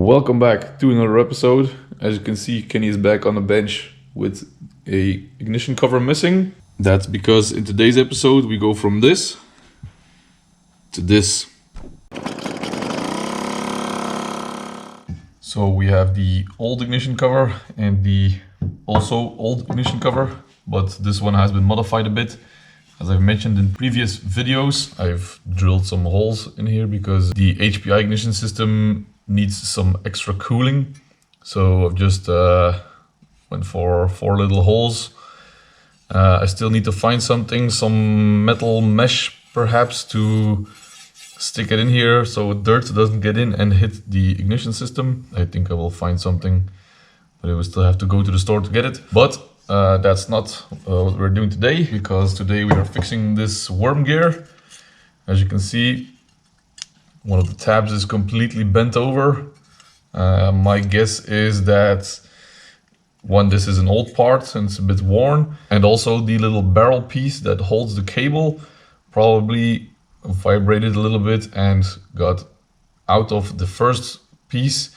Welcome back to another episode. As you can see, Kenny is back on the bench with a ignition cover missing. That's because in today's episode we go from this to this. So we have the old ignition cover and the also old ignition cover, but this one has been modified a bit. As I've mentioned in previous videos, I've drilled some holes in here because the HPI ignition system needs some extra cooling. So I've just went for 4 little holes. I still need to find something, some metal mesh perhaps, to stick it in here so dirt doesn't get in and hit the ignition system. I think I will find something, but I will still have to go to the store to get it. But that's not what we're doing today, because today we are fixing this worm gear. As you can see, one of the tabs is completely bent over. My guess is that this is an old part and it's a bit worn, and also the little barrel piece that holds the cable probably vibrated a little bit and got out of the first piece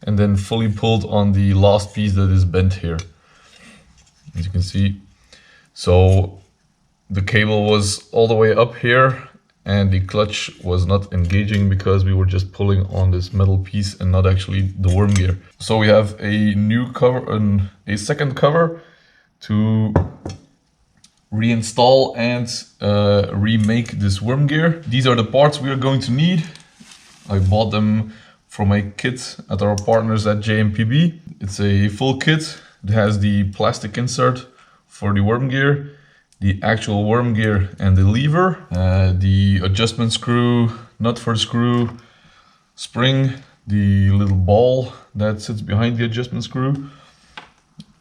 and then fully pulled on the last piece that is bent here, as you can see. So the cable was all the way up here and the clutch was not engaging because we were just pulling on this metal piece and not actually the worm gear. So we have a new cover and a second cover to reinstall and remake this worm gear. These are the parts we are going to need. I bought them from a kit at our partners at JMPB. It's a full kit. It has the plastic insert for the worm gear, the actual worm gear and the lever, the adjustment screw, nut for the screw, spring, the little ball that sits behind the adjustment screw,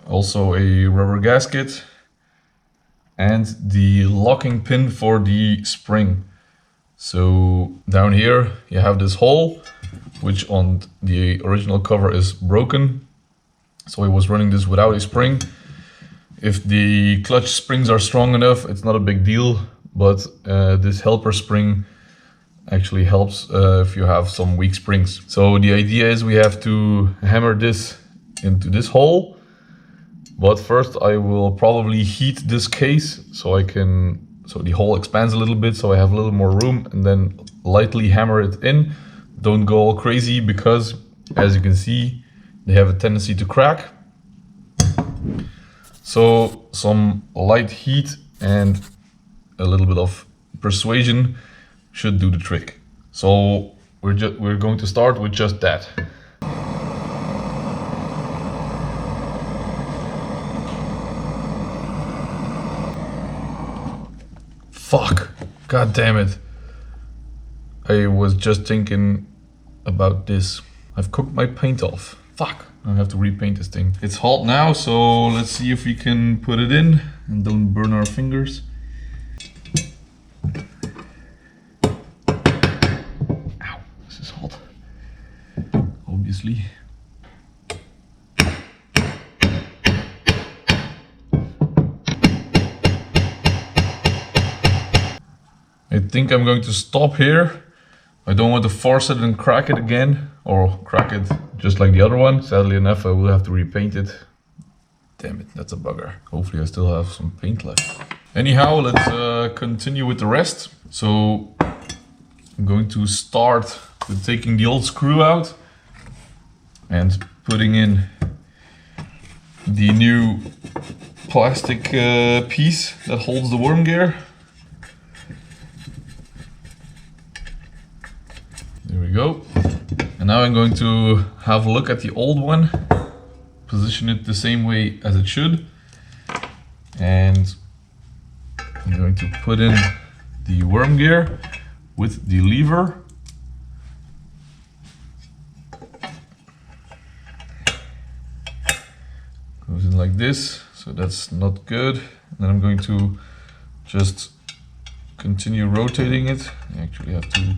also a rubber gasket, and the locking pin for the spring. So down here you have this hole, which on the original cover is broken. So I was running this without a spring. If the clutch springs are strong enough, it's not a big deal, but this helper spring actually helps if you have some weak springs. So the idea is we have to hammer this into this hole, but first I will probably heat this case so the hole expands a little bit, so I have a little more room, and then lightly hammer it in. Don't go all crazy because, as you can see, they have a tendency to crack. So some light heat and a little bit of persuasion should do the trick. So we're going to start with just that. Fuck, god damn it. I was just thinking about this. I've cooked my paint off. Fuck, I have to repaint this thing. It's hot now, so let's see if we can put it in and don't burn our fingers. Ow, this is hot. Obviously. I think I'm going to stop here. I don't want to force it and crack it again, or crack it just like the other one. Sadly enough, I will have to repaint it. Damn it, that's a bugger. Hopefully I still have some paint left. Anyhow, let's continue with the rest. So I'm going to start with taking the old screw out and putting in the new plastic piece that holds the worm gear. There we go. And now I'm going to have a look at the old one, position it the same way as it should, and I'm going to put in the worm gear with the lever. Goes in like this, so that's not good. And then I'm going to just continue rotating it. I actually have to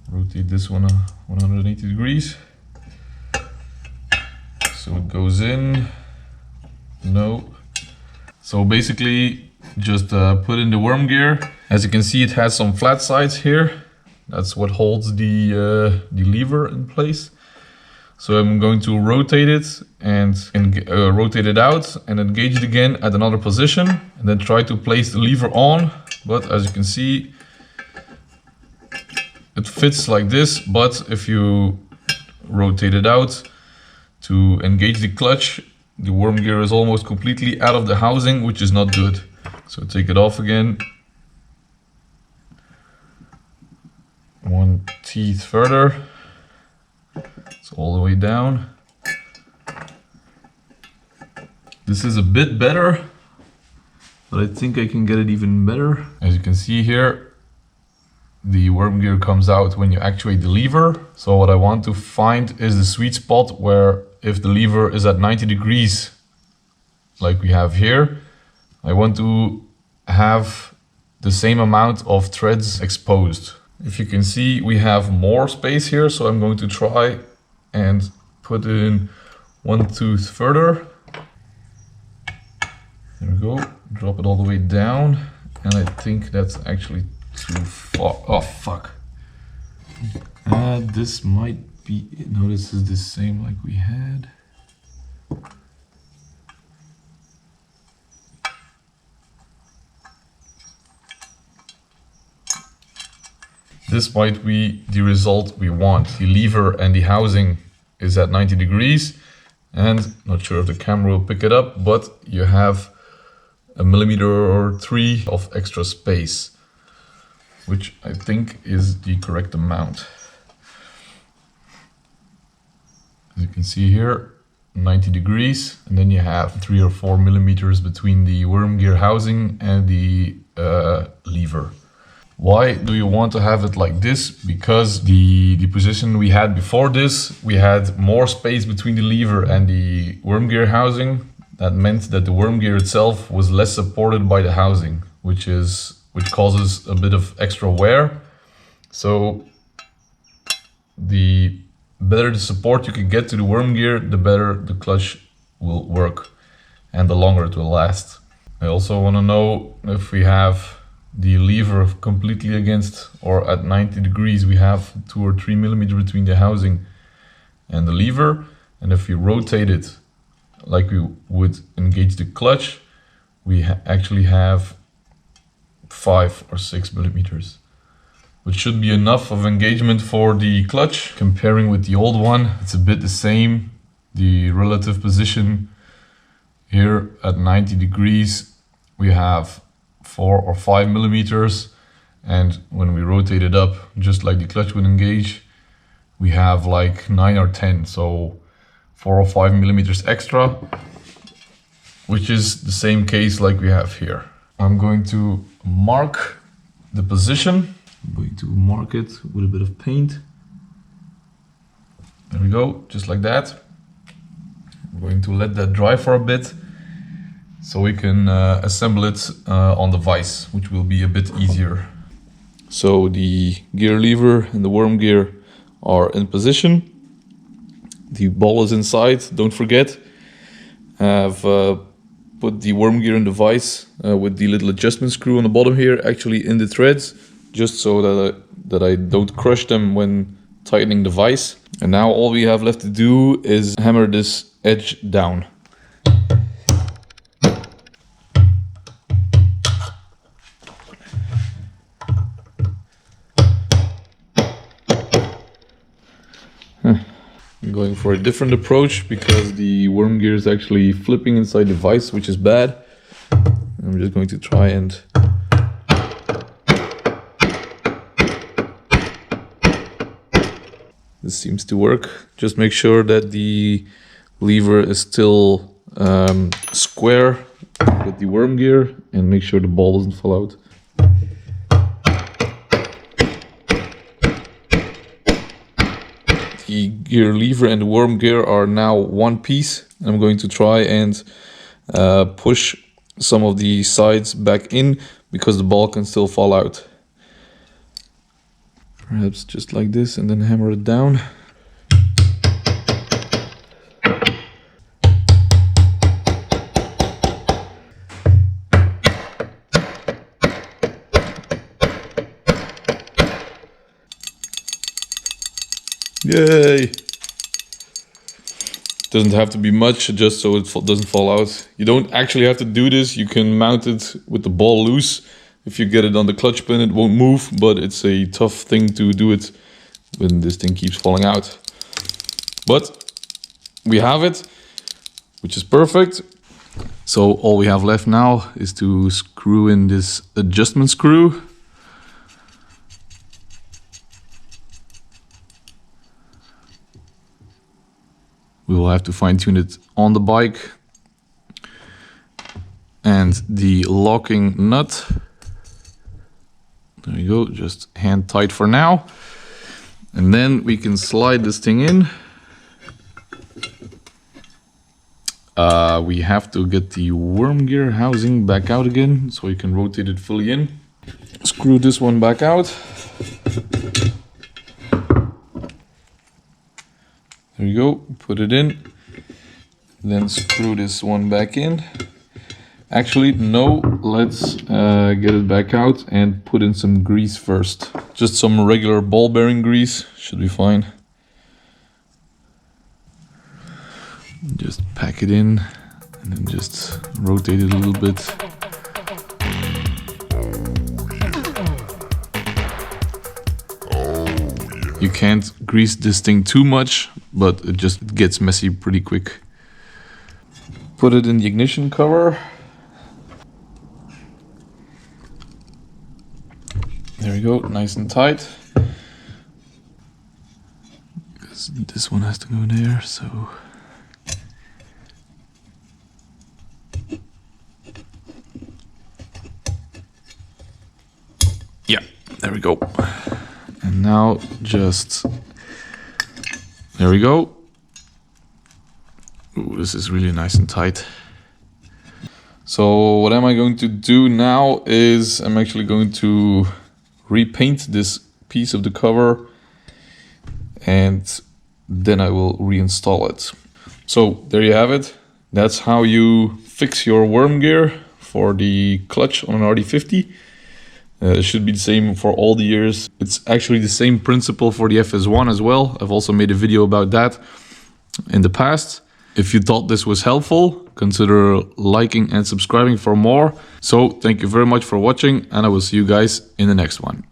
rotate this one 180 degrees. So it goes in. No. So basically just put in the worm gear. As you can see, it has some flat sides here. That's what holds the lever in place. So I'm going to rotate it and rotate it out and engage it again at another position, and then try to place the lever on. But as you can see, it fits like this, but if you rotate it out to engage the clutch, the worm gear is almost completely out of the housing, which is not good. So take it off again. One teeth further. It's all the way down. This is a bit better, but I think I can get it even better. As you can see here, the worm gear comes out when you actuate the lever. So what I want to find is the sweet spot where if the lever is at 90 degrees, like we have here, I want to have the same amount of threads exposed. If you can see, we have more space here, so I'm going to try and put in one tooth further. There we go, drop it all the way down, and I think that's actually too far. Oh fuck. This might be it. No, this is the same like we had. This might be the result we want. The lever and the housing is at 90 degrees, and not sure if the camera will pick it up, but you have a millimeter or 3 of extra space, which I think is the correct amount. As you can see here, 90 degrees, and then you have 3 or 4 millimeters between the worm gear housing and the lever. Why do you want to have it like this? Because the position we had before this, we had more space between the lever and the worm gear housing. That meant that the worm gear itself was less supported by the housing, which causes a bit of extra wear. So the better the support you can get to the worm gear, the better the clutch will work and the longer it will last. I also want to know if we have the lever completely against or at 90 degrees, we have 2 or 3 millimeters between the housing and the lever. And if we rotate it like we would engage the clutch, we actually have 5 or 6 millimeters, which should be enough of engagement for the clutch. Comparing with the old one, it's a bit the same. The relative position here at 90 degrees, we have 4 or 5 millimeters, and when we rotate it up, just like the clutch would engage, we have like 9 or 10, so 4 or 5 millimeters extra, which is the same case like we have here. I'm going to mark the position. I'm going to mark it with a bit of paint. There we go, just like that. I'm going to let that dry for a bit, so we can assemble it on the vise, which will be a bit easier. So the gear lever and the worm gear are in position. The ball is inside, don't forget. I've put the worm gear in the vise with the little adjustment screw on the bottom here, actually in the threads, just so that I don't crush them when tightening the vise. And now all we have left to do is hammer this edge down. I'm going for a different approach because the worm gear is actually flipping inside the vise, which is bad. I'm just going to try and this seems to work. Just make sure that the lever is still square with the worm gear, and make sure the ball doesn't fall out. The gear lever and the worm gear are now one piece. I'm going to try and push some of the sides back in because the ball can still fall out. Perhaps just like this, and then hammer it down. Yay! Doesn't have to be much, just so it doesn't fall out. You don't actually have to do this. You can mount it with the ball loose. If you get it on the clutch pin, it won't move, but it's a tough thing to do it when this thing keeps falling out. But we have it, which is perfect. So all we have left now is to screw in this adjustment screw. We will have to fine tune it on the bike. And the locking nut. There you go, just hand tight for now. And then we can slide this thing in. We have to get the worm gear housing back out again, so you can rotate it fully in. Screw this one back out. There you go, put it in. Then screw this one back in. Actually, no, let's get it back out and put in some grease first. Just some regular ball bearing grease, should be fine. Just pack it in and then just rotate it a little bit. You can't grease this thing too much, but it just gets messy pretty quick. Put it in the ignition cover. There we go, nice and tight. Because this one has to go there, so. Yeah, there we go. And now just, there we go. Ooh, this is really nice and tight. So what am I going to do now is I'm actually going to repaint this piece of the cover and then I will reinstall it. So there you have it. That's how you fix your worm gear for the clutch on an RD50. It should be the same for all the years. It's actually the same principle for the FS1 as well. I've also made a video about that in the past. If you thought this was helpful, consider liking and subscribing for more. So thank you very much for watching, and I will see you guys in the next one.